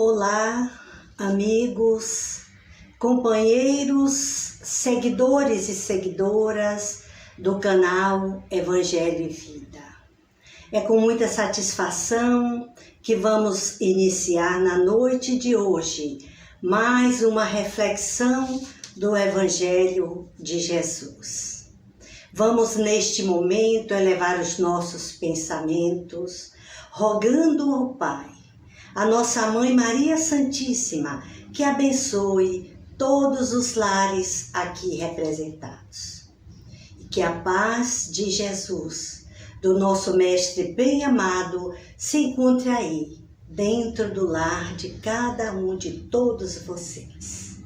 Olá, amigos, companheiros, seguidores e seguidoras do canal Evangelho e Vida. É com muita satisfação que vamos iniciar na noite de hoje mais uma reflexão do Evangelho de Jesus. Vamos neste momento elevar os nossos pensamentos, rogando ao Pai, a nossa Mãe Maria Santíssima, que abençoe todos os lares aqui representados. E que a paz de Jesus, do nosso Mestre bem amado, se encontre aí, dentro do lar de cada um de todos vocês.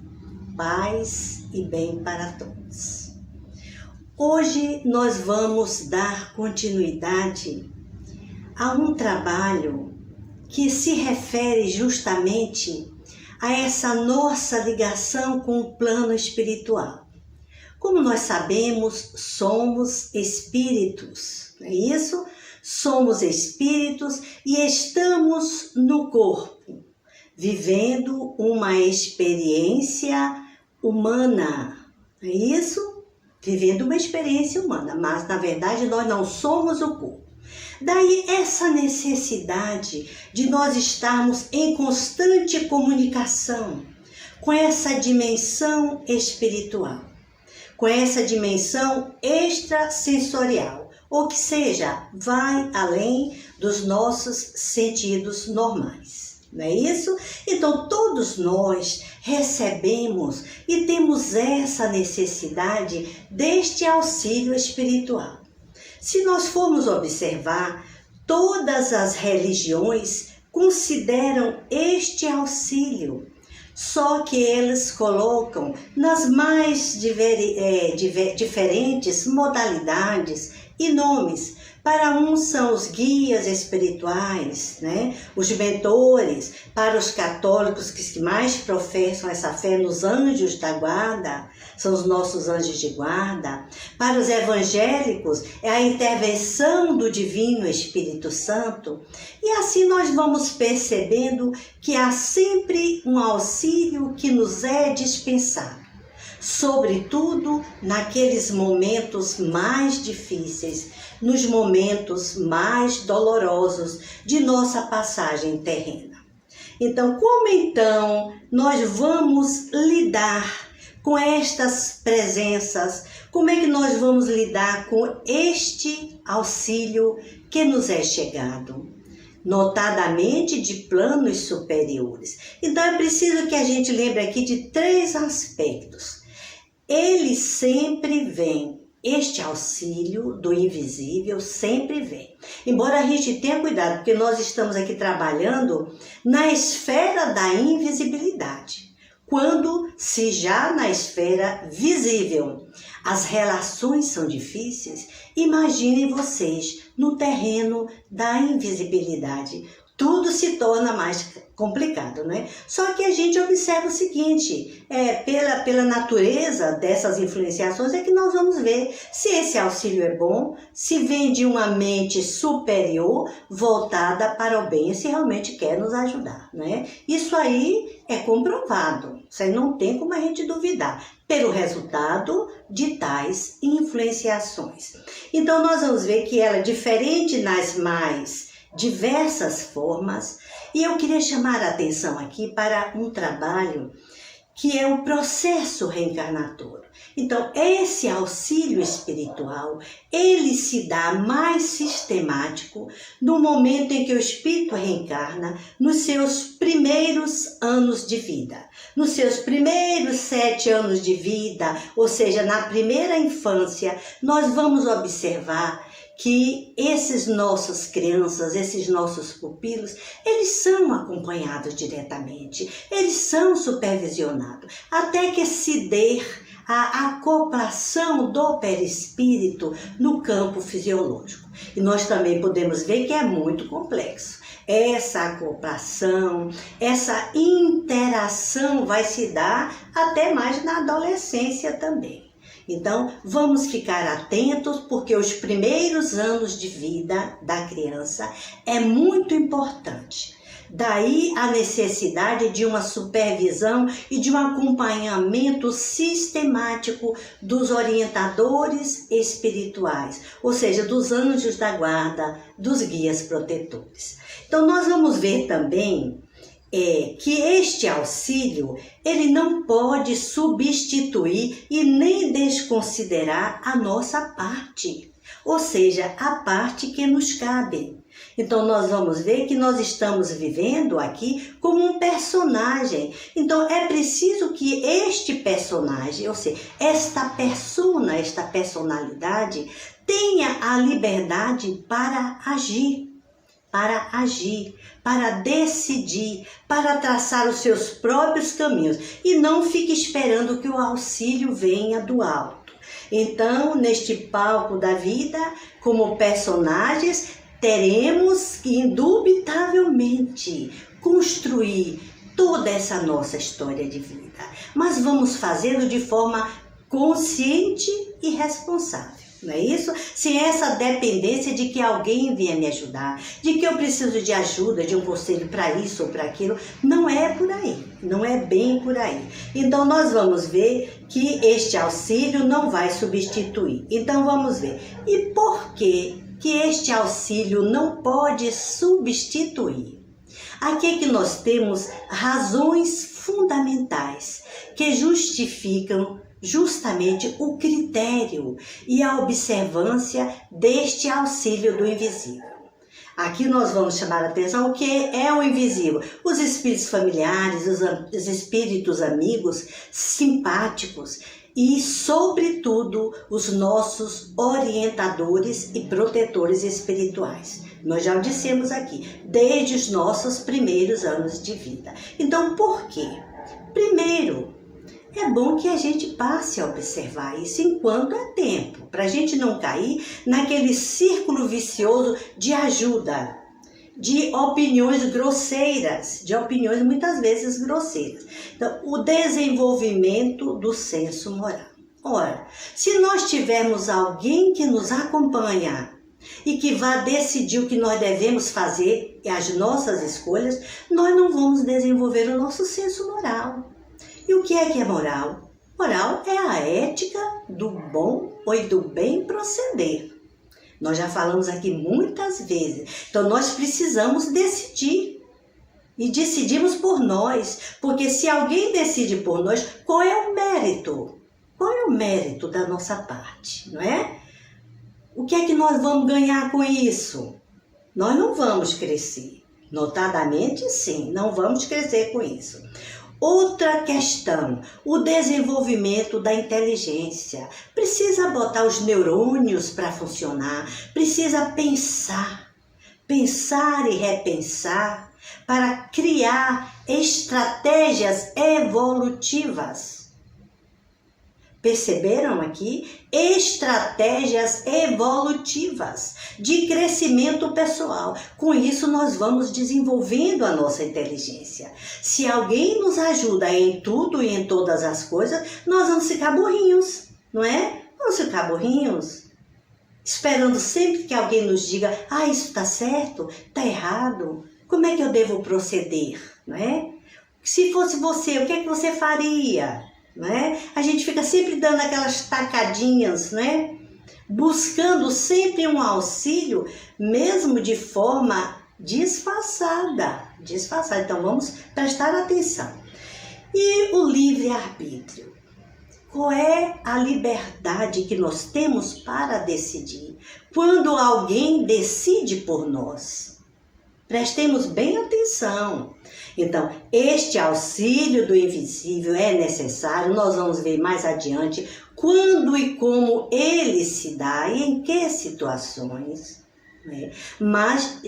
Paz e bem para todos. Hoje nós vamos dar continuidade a um trabalho que se refere justamente a essa nossa ligação com o plano espiritual. Como nós sabemos, somos espíritos, não é isso? Somos espíritos e estamos no corpo, vivendo uma experiência humana, não é isso? Vivendo uma experiência humana, mas na verdade nós não somos o corpo. Daí essa necessidade de nós estarmos em constante comunicação com essa dimensão espiritual, com essa dimensão extrasensorial, ou que seja, vai além dos nossos sentidos normais. Não é isso? Então todos nós recebemos e temos essa necessidade deste auxílio espiritual. Se nós formos observar, todas as religiões consideram este auxílio, só que eles colocam nas mais diferentes modalidades e nomes. Para uns são os guias espirituais, né? Os mentores, para os católicos que mais professam essa fé nos anjos da guarda, são os nossos anjos de guarda. Para os evangélicos é a intervenção do Divino Espírito Santo. E assim nós vamos percebendo que há sempre um auxílio que nos é dispensado, sobretudo naqueles momentos mais difíceis, nos momentos mais dolorosos de nossa passagem terrena. Então, como então nós vamos lidar com estas presenças? Como é que nós vamos lidar com este auxílio que nos é chegado? Notadamente de planos superiores. Então é preciso que a gente lembre aqui de 3 aspectos. Ele sempre vem. Este auxílio do invisível sempre vem. Embora a gente tenha cuidado, porque nós estamos aqui trabalhando na esfera da invisibilidade. Quando se já na esfera visível as relações são difíceis, imaginem vocês no terreno da invisibilidade. Tudo se torna mais complicado, né? Só que a gente observa o seguinte, pela natureza dessas influenciações é que nós vamos ver se esse auxílio é bom, se vem de uma mente superior voltada para o bem, se realmente quer nos ajudar, né? Isso aí é comprovado, isso aí não tem como a gente duvidar, pelo resultado de tais influenciações. Então nós vamos ver que ela é diferente nas mais diversas formas, e eu queria chamar a atenção aqui para um trabalho que é o processo reencarnatório. Então, esse auxílio espiritual, ele se dá mais sistemático no momento em que o espírito reencarna nos seus primeiros anos de vida. Nos seus primeiros 7 anos de vida, ou seja, na primeira infância, nós vamos observar que esses nossos crianças, esses nossos pupilos, eles são acompanhados diretamente, eles são supervisionados, até que se dê a acoplação do perispírito no campo fisiológico. E nós também podemos ver que é muito complexo. Essa acoplação, essa interação vai se dar até mais na adolescência também. Então, vamos ficar atentos, porque os primeiros anos de vida da criança é muito importante. Daí a necessidade de uma supervisão e de um acompanhamento sistemático dos orientadores espirituais, ou seja, dos anjos da guarda, dos guias protetores. Então nós vamos ver também que este auxílio, ele não pode substituir e nem desconsiderar a nossa parte, ou seja, a parte que nos cabe. Então nós vamos ver que nós estamos vivendo aqui como um personagem. Então é preciso que este personagem, ou seja, esta persona, esta personalidade, tenha a liberdade para agir, para decidir, para traçar os seus próprios caminhos e não fique esperando que o auxílio venha do alto. Então, neste palco da vida, como personagens, teremos que, indubitavelmente, construir toda essa nossa história de vida. Mas vamos fazê-lo de forma consciente e responsável. Não é isso? Sem essa dependência de que alguém venha me ajudar, de que eu preciso de ajuda, de um conselho para isso ou para aquilo. Não é por aí, não é bem por aí. Então nós vamos ver que este auxílio não vai substituir. Então vamos ver. E por que este auxílio não pode substituir? Aqui é que nós temos razões fundamentais que justificam justamente o critério e a observância deste auxílio do invisível. Aqui nós vamos chamar a atenção o que é o invisível. Os espíritos familiares, os espíritos amigos, simpáticos e, sobretudo, os nossos orientadores e protetores espirituais. Nós já o dissemos aqui, desde os nossos primeiros anos de vida. Então, por quê? Primeiro, é bom que a gente passe a observar isso enquanto é tempo, para a gente não cair naquele círculo vicioso de ajuda, de opiniões grosseiras, de opiniões muitas vezes grosseiras. Então, o desenvolvimento do senso moral. Ora, se nós tivermos alguém que nos acompanha e que vá decidir o que nós devemos fazer e as nossas escolhas, nós não vamos desenvolver o nosso senso moral. E o que é moral? Moral é a ética do bom ou do bem proceder. Nós já falamos aqui muitas vezes. Então nós precisamos decidir. E decidimos por nós. Porque se alguém decide por nós, qual é o mérito? Qual é o mérito da nossa parte, não é? O que é que nós vamos ganhar com isso? Nós não vamos crescer. Notadamente, sim, não vamos crescer com isso. Outra questão, o desenvolvimento da inteligência. Precisa botar os neurônios para funcionar, precisa pensar e repensar para criar estratégias evolutivas. Perceberam aqui? Estratégias evolutivas de crescimento pessoal. Com isso, nós vamos desenvolvendo a nossa inteligência. Se alguém nos ajuda em tudo e em todas as coisas, nós vamos ficar burrinhos, não é? Vamos ficar burrinhos, esperando sempre que alguém nos diga: ah, isso está certo, está errado, como é que eu devo proceder, não é? Se fosse você, o que é que você faria? Não é? A gente fica sempre dando aquelas tacadinhas, né? Buscando sempre um auxílio, mesmo de forma disfarçada. Então vamos prestar atenção. E o livre-arbítrio? Qual é a liberdade que nós temos para decidir quando alguém decide por nós? Prestemos bem atenção. Então, este auxílio do invisível é necessário, nós vamos ver mais adiante quando e como ele se dá e em que situações, né? Mas,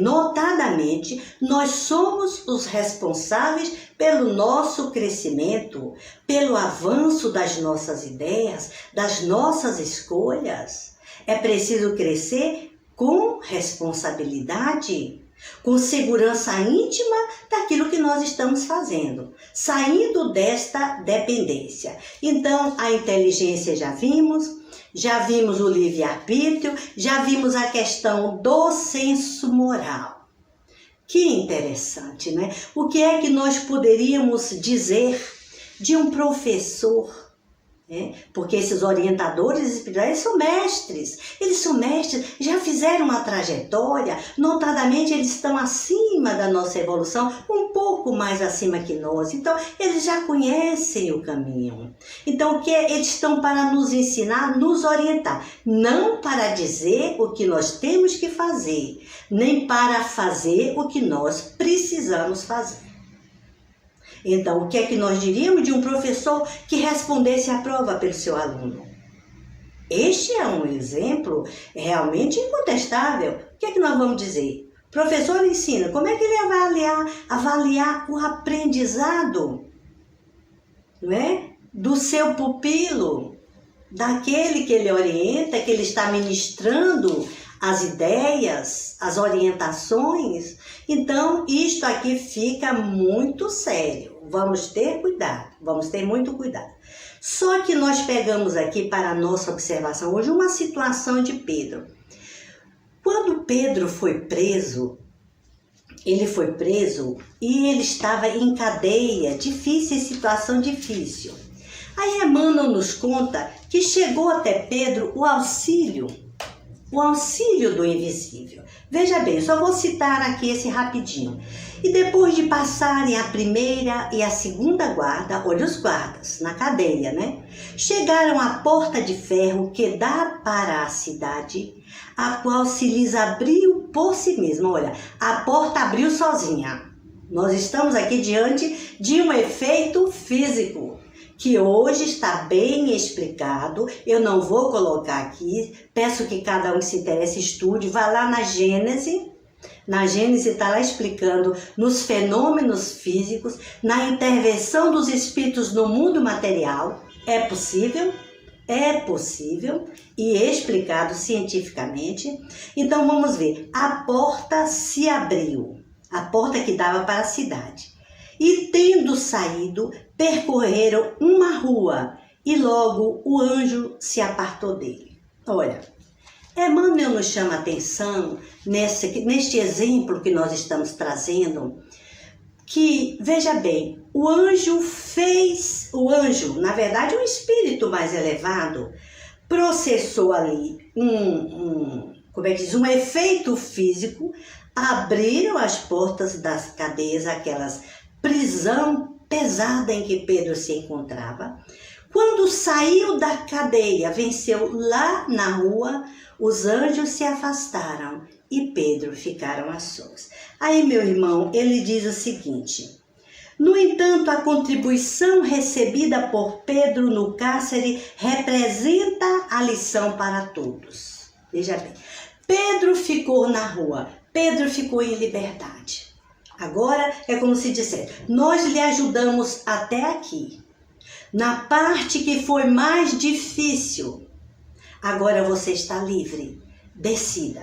notadamente, nós somos os responsáveis pelo nosso crescimento, pelo avanço das nossas ideias, das nossas escolhas. É preciso crescer com responsabilidade, com segurança íntima daquilo que nós estamos fazendo, saindo desta dependência. Então, a inteligência já vimos o livre-arbítrio, já vimos a questão do senso moral. Que interessante, né? O que é que nós poderíamos dizer de um professor? Porque esses orientadores espirituais eles são mestres, já fizeram uma trajetória, notadamente eles estão acima da nossa evolução, um pouco mais acima que nós, então eles já conhecem o caminho. Então eles estão para nos ensinar, nos orientar, não para dizer o que nós temos que fazer, nem para fazer o que nós precisamos fazer. Então, o que é que nós diríamos de um professor que respondesse à prova pelo seu aluno? Este é um exemplo realmente incontestável. O que é que nós vamos dizer? O professor ensina, como é que ele vai avaliar o aprendizado, não é? Do seu pupilo, daquele que ele orienta, que ele está ministrando as ideias, as orientações. Então, isto aqui fica muito sério. Vamos ter cuidado, vamos ter muito cuidado. Só que nós pegamos aqui para a nossa observação hoje uma situação de Pedro. Quando Pedro foi preso, ele foi preso e ele estava em cadeia, difícil, situação difícil. Aí Emmanuel nos conta que chegou até Pedro o auxílio do invisível. Veja bem, só vou citar aqui esse rapidinho. E depois de passarem a primeira e a segunda guarda, olha os guardas, na cadeia, né? Chegaram à porta de ferro que dá para a cidade, a qual se lhes abriu por si mesma. Olha, a porta abriu sozinha. Nós estamos aqui diante de um efeito físico, que hoje está bem explicado, eu não vou colocar aqui, peço que cada um que se interesse estude, vá lá na Gênese está lá explicando nos fenômenos físicos, na intervenção dos espíritos no mundo material, é possível e explicado cientificamente. Então vamos ver, a porta se abriu, a porta que dava para a cidade. E tendo saído, percorreram uma rua e logo o anjo se apartou dele. Olha, Emmanuel nos chama a atenção neste exemplo que nós estamos trazendo, que, veja bem, o anjo, na verdade um espírito mais elevado, processou ali um efeito físico, abriram as portas das cadeias, aquelas prisão pesada em que Pedro se encontrava. Quando saiu da cadeia, venceu lá na rua, os anjos se afastaram e Pedro ficaram a sós. Aí, meu irmão, ele diz o seguinte: no entanto, a contribuição recebida por Pedro no cárcere representa a lição para todos. Veja bem, Pedro ficou na rua, Pedro ficou em liberdade. Agora é como se dissesse, nós lhe ajudamos até aqui, na parte que foi mais difícil. Agora você está livre, decida.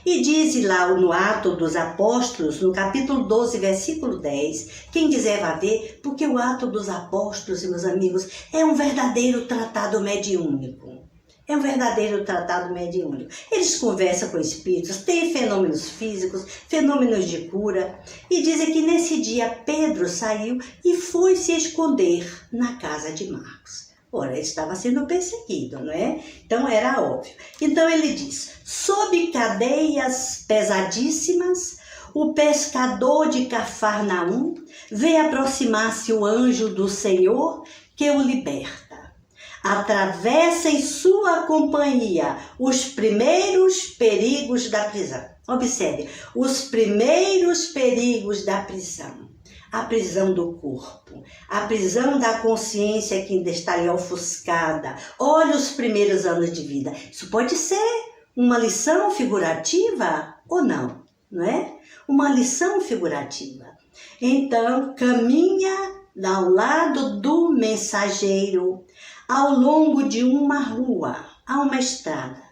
E diz lá no Atos dos Apóstolos, no capítulo 12, versículo 10, quem quiser vai ver, porque o Atos dos Apóstolos, meus amigos, é um verdadeiro tratado mediúnico. É um verdadeiro tratado mediúnico. Eles conversam com espíritos, têm fenômenos físicos, fenômenos de cura. E dizem que nesse dia Pedro saiu e foi se esconder na casa de Marcos. Ora, ele estava sendo perseguido, não é? Então era óbvio. Então ele diz, sob cadeias pesadíssimas, o pescador de Cafarnaum vê aproximar-se o anjo do Senhor que o liberta. Atravessa em sua companhia os primeiros perigos da prisão. Observe, os primeiros perigos da prisão. A prisão do corpo, a prisão da consciência que ainda está ali ofuscada. Olha os primeiros anos de vida. Isso pode ser uma lição figurativa ou não, não é? Uma lição figurativa. Então, caminha ao lado do mensageiro, ao longo de uma rua, a uma estrada,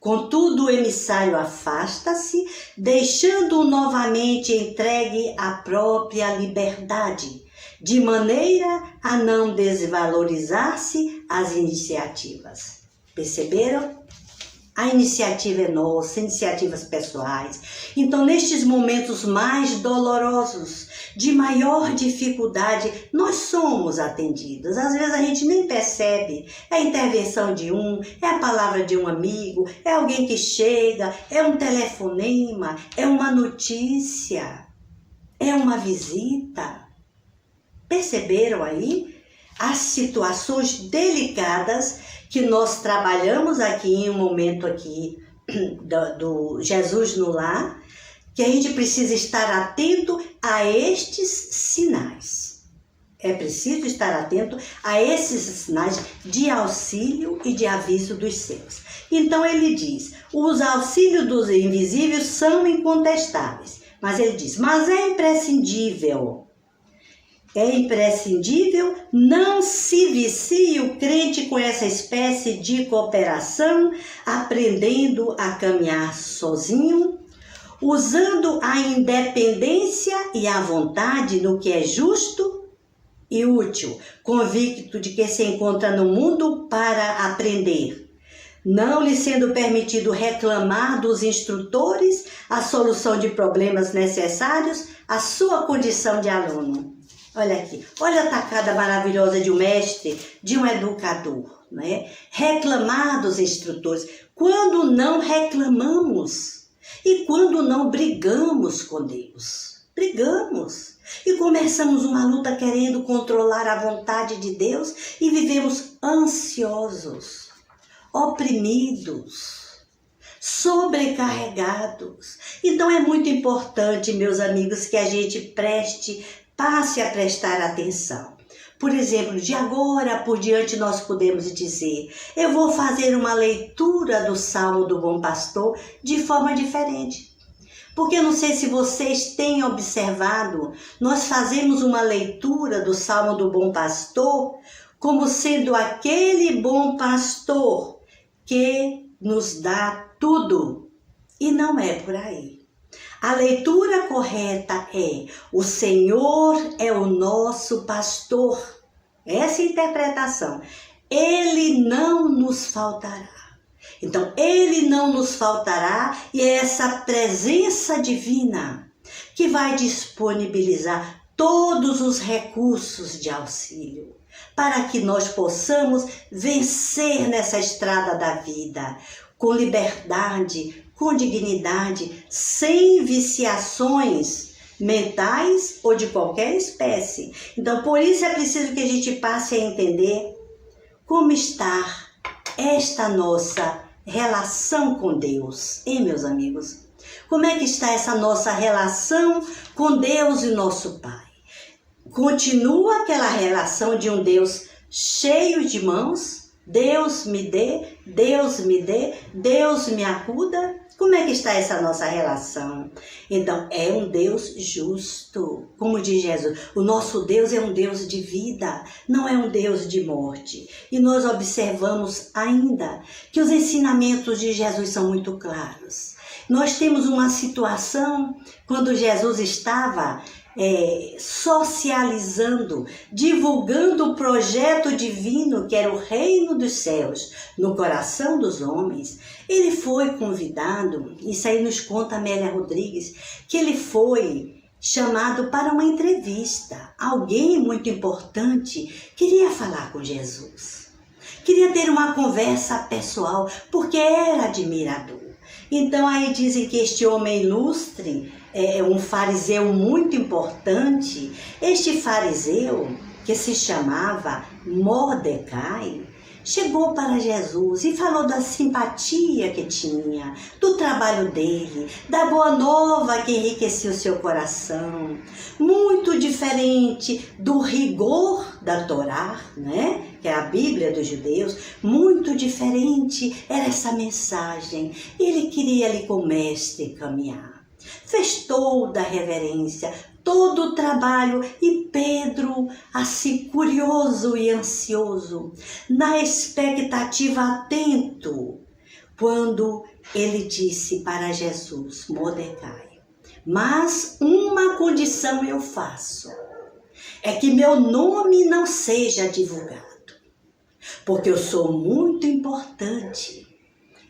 Contudo, o emissário afasta-se, deixando-o novamente entregue à própria liberdade, de maneira a não desvalorizar-se as iniciativas. Perceberam? A iniciativa é nossa, iniciativas pessoais. Então, nestes momentos mais dolorosos, de maior dificuldade, nós somos atendidos. Às vezes a gente nem percebe. É a intervenção de um, é a palavra de um amigo, é alguém que chega, é um telefonema, é uma notícia, é uma visita. Perceberam aí as situações delicadas que nós trabalhamos aqui em um momento aqui do Jesus no Lar, que a gente precisa estar atento a estes sinais. É preciso estar atento a esses sinais de auxílio e de aviso dos céus. Então ele diz, os auxílios dos invisíveis são incontestáveis, mas ele diz, mas é imprescindível não se vicie o crente com essa espécie de cooperação, aprendendo a caminhar sozinho, usando a independência e a vontade no que é justo e útil, convicto de que se encontra no mundo para aprender, não lhe sendo permitido reclamar dos instrutores a solução de problemas necessários à sua condição de aluno. Olha aqui, olha a tacada maravilhosa de um mestre, de um educador, né? Reclamar dos instrutores. Quando não reclamamos e quando não brigamos com Deus. Brigamos e começamos uma luta querendo controlar a vontade de Deus e vivemos ansiosos, oprimidos, sobrecarregados. Então é muito importante, meus amigos, que a gente passe a prestar atenção. Por exemplo, de agora por diante nós podemos dizer, eu vou fazer uma leitura do Salmo do Bom Pastor de forma diferente. Porque eu não sei se vocês têm observado, nós fazemos uma leitura do Salmo do Bom Pastor como sendo aquele bom pastor que nos dá tudo. E não é por aí. A leitura correta é: o Senhor é o nosso pastor. Essa interpretação. Ele não nos faltará. Então, ele não nos faltará e é essa presença divina que vai disponibilizar todos os recursos de auxílio para que nós possamos vencer nessa estrada da vida com liberdade, com dignidade, sem viciações mentais ou de qualquer espécie. Então, por isso é preciso que a gente passe a entender como está esta nossa relação com Deus, hein, meus amigos? Como é que está essa nossa relação com Deus e nosso Pai? Continua aquela relação de um Deus cheio de mãos? Deus me dê, Deus me dê, Deus me acuda. Como é que está essa nossa relação? Então, é um Deus justo. Como diz Jesus, o nosso Deus é um Deus de vida, não é um Deus de morte. E nós observamos ainda que os ensinamentos de Jesus são muito claros. Nós temos uma situação quando Jesus estava socializando, divulgando o projeto divino que era o reino dos céus no coração dos homens. Ele foi convidado, isso aí nos conta Amélia Rodrigues, que ele foi chamado para uma entrevista. Alguém muito importante queria falar com Jesus, queria ter uma conversa pessoal, porque era admirador. Então aí dizem que este homem ilustre, um fariseu muito importante, este fariseu, que se chamava Mordecai, chegou para Jesus e falou da simpatia que tinha, do trabalho dele, da boa nova que enriquecia o seu coração. Muito diferente do rigor da Torá, né? Que é a Bíblia dos judeus, muito diferente era essa mensagem. Ele queria ali com o mestre caminhar. Fez toda a reverência, todo o trabalho, e Pedro, assim curioso e ansioso, na expectativa, atento, quando ele disse para Jesus, Mordecai, mas uma condição eu faço, é que meu nome não seja divulgado, porque eu sou muito importante.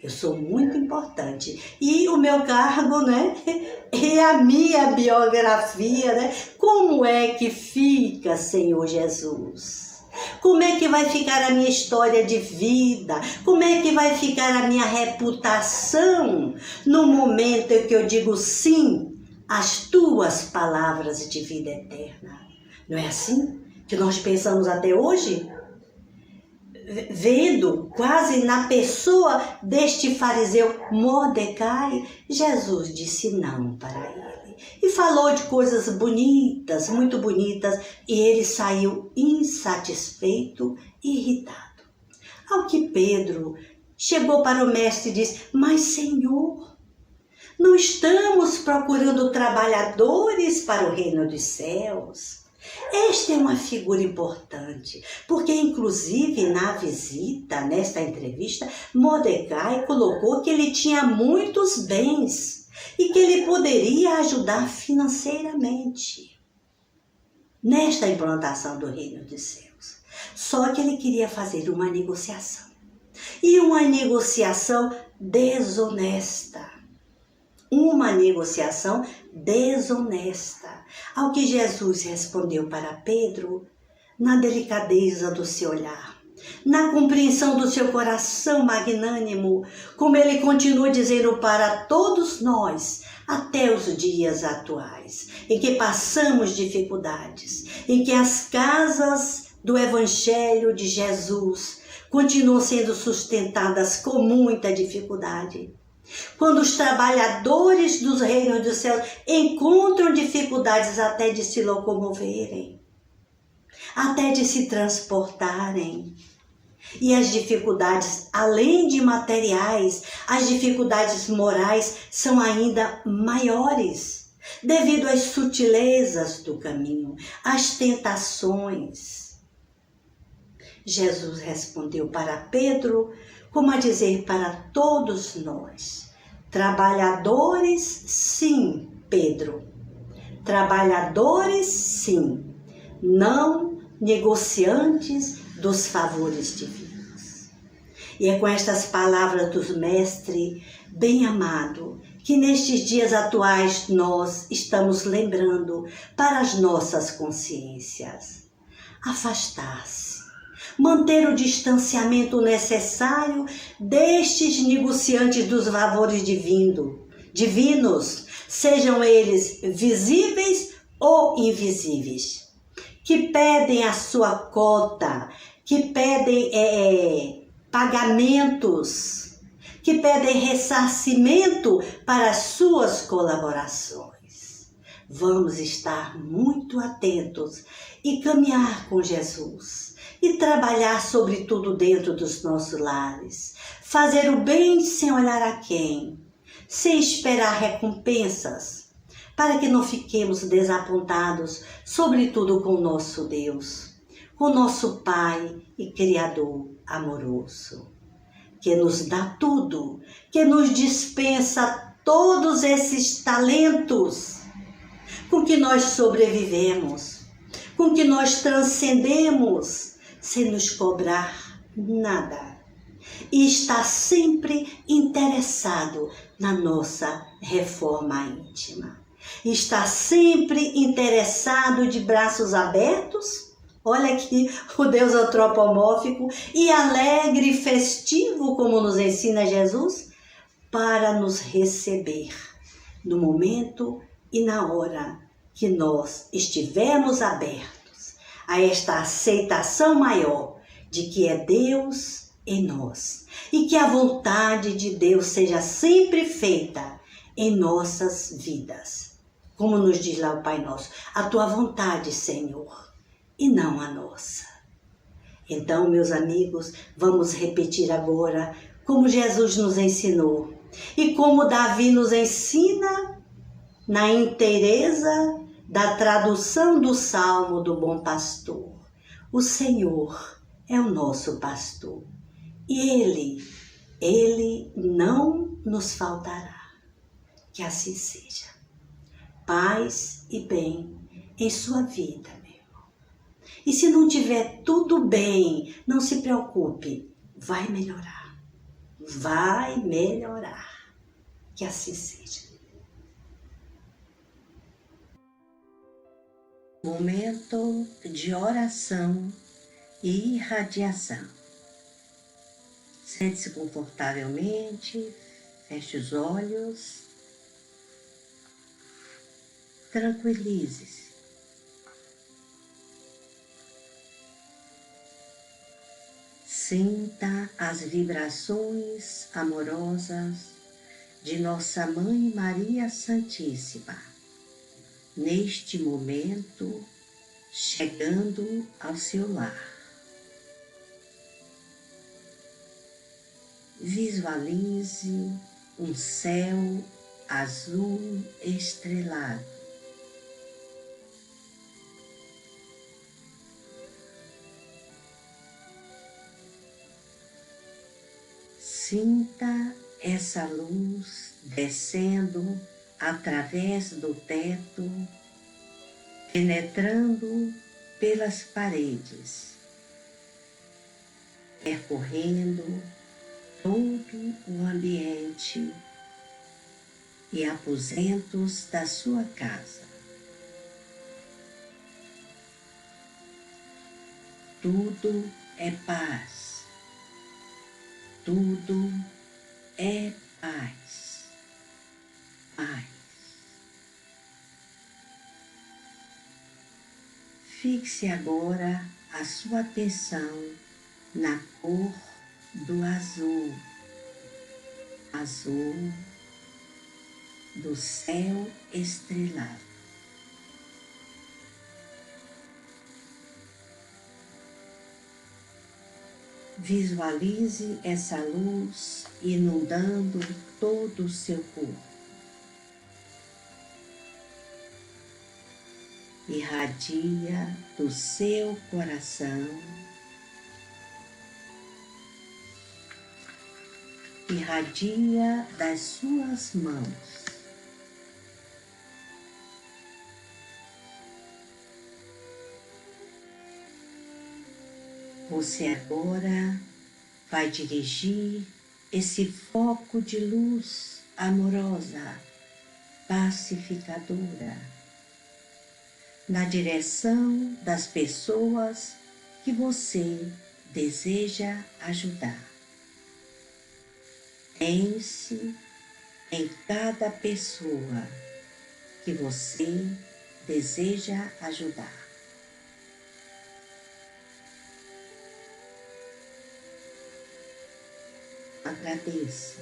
Eu sou muito importante. E o meu cargo, né? É a minha biografia, né? Como é que fica, Senhor Jesus? Como é que vai ficar a minha história de vida? Como é que vai ficar a minha reputação no momento em que eu digo sim às tuas palavras de vida eterna? Não é assim que nós pensamos até hoje? Vendo quase na pessoa deste fariseu Mordecai, Jesus disse não para ele. E falou de coisas bonitas, muito bonitas, e ele saiu insatisfeito e irritado. Ao que Pedro chegou para o mestre e disse, mas Senhor, não estamos procurando trabalhadores para o reino dos céus. Esta é uma figura importante, porque inclusive na visita, nesta entrevista, Mordecai colocou que ele tinha muitos bens e que ele poderia ajudar financeiramente nesta implantação do reino dos céus. Só que ele queria fazer uma negociação, e uma negociação desonesta. Uma negociação desonesta. Ao que Jesus respondeu para Pedro, na delicadeza do seu olhar, na compreensão do seu coração magnânimo, como ele continua dizendo para todos nós, até os dias atuais, em que passamos dificuldades, em que as casas do Evangelho de Jesus continuam sendo sustentadas com muita dificuldade. Quando os trabalhadores dos reinos dos céus encontram dificuldades até de se locomoverem, até de se transportarem. E as dificuldades, além de materiais, as dificuldades morais são ainda maiores, devido às sutilezas do caminho, às tentações. Jesus respondeu para Pedro, como a dizer para todos nós, trabalhadores sim, Pedro, trabalhadores sim, não negociantes dos favores divinos. E é com estas palavras do mestre bem amado que nestes dias atuais nós estamos lembrando para as nossas consciências. Afastar-se. Manter o distanciamento necessário destes negociantes dos favores divinos, sejam eles visíveis ou invisíveis, que pedem a sua cota, que pedem pagamentos, que pedem ressarcimento para as suas colaborações. Vamos estar muito atentos e caminhar com Jesus. E trabalhar sobretudo dentro dos nossos lares. Fazer o bem sem olhar a quem, sem esperar recompensas, para que não fiquemos desapontados, sobretudo com o nosso Deus, com o nosso Pai e Criador amoroso, que nos dá tudo, que nos dispensa todos esses talentos com que nós sobrevivemos, com que nós transcendemos, sem nos cobrar nada. E está sempre interessado na nossa reforma íntima. Está sempre interessado de braços abertos. Olha aqui o Deus antropomórfico e alegre e festivo, como nos ensina Jesus, para nos receber no momento e na hora que nós estivermos abertos a esta aceitação maior de que é Deus em nós e que a vontade de Deus seja sempre feita em nossas vidas. Como nos diz lá o Pai Nosso, a tua vontade, Senhor, e não a nossa. Então, meus amigos, vamos repetir agora como Jesus nos ensinou e como Davi nos ensina na inteireza da tradução do Salmo do Bom Pastor. O Senhor é o nosso pastor e Ele Ele não nos faltará. Que assim seja. Paz e bem em sua vida, meu irmão. E se não tiver tudo bem, não se preocupe, vai melhorar. Vai melhorar. Que assim seja. Momento de oração e irradiação. Sente-se confortavelmente, feche os olhos, tranquilize-se. Sinta as vibrações amorosas de Nossa Mãe Maria Santíssima, neste momento, chegando ao seu lar. Visualize um céu azul estrelado. Sinta essa luz descendo através do teto, penetrando pelas paredes, percorrendo todo o ambiente e aposentos da sua casa. Tudo é paz. Tudo é paz. Paz. Fixe agora a sua atenção na cor do azul. Azul do céu estrelado. Visualize essa luz inundando todo o seu corpo. Irradia do seu coração, irradia das suas mãos. Você agora vai dirigir esse foco de luz amorosa, pacificadora, na direção das pessoas que você deseja ajudar. Pense em cada pessoa que você deseja ajudar. Agradeça.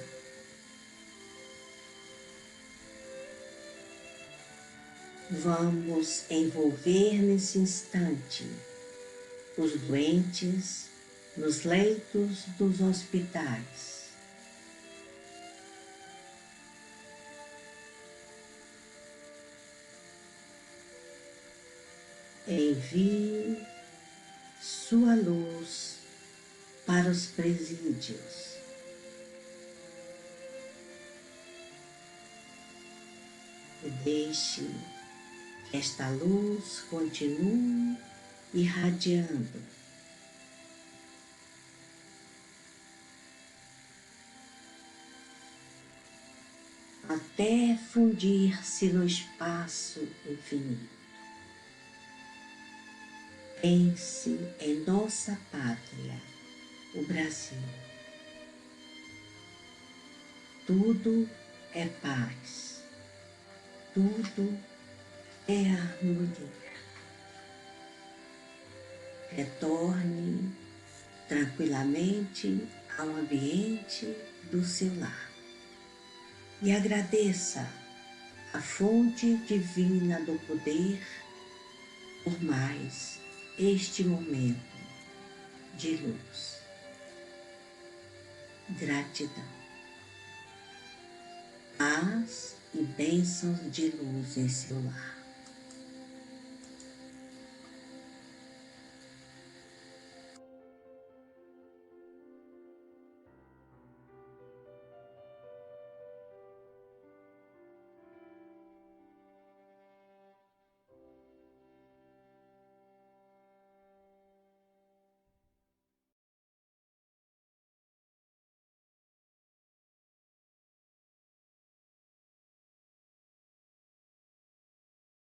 Vamos envolver nesse instante os doentes nos leitos dos hospitais. Envie sua luz para os presídios. E deixe que esta luz continue irradiando. Até fundir-se no espaço infinito. Pense em nossa pátria, o Brasil. Tudo é paz. Tudo é harmonia. Retorne tranquilamente ao ambiente do seu lar e agradeça a fonte divina do poder por mais este momento de luz. Gratidão. Paz e bênçãos de luz em seu lar.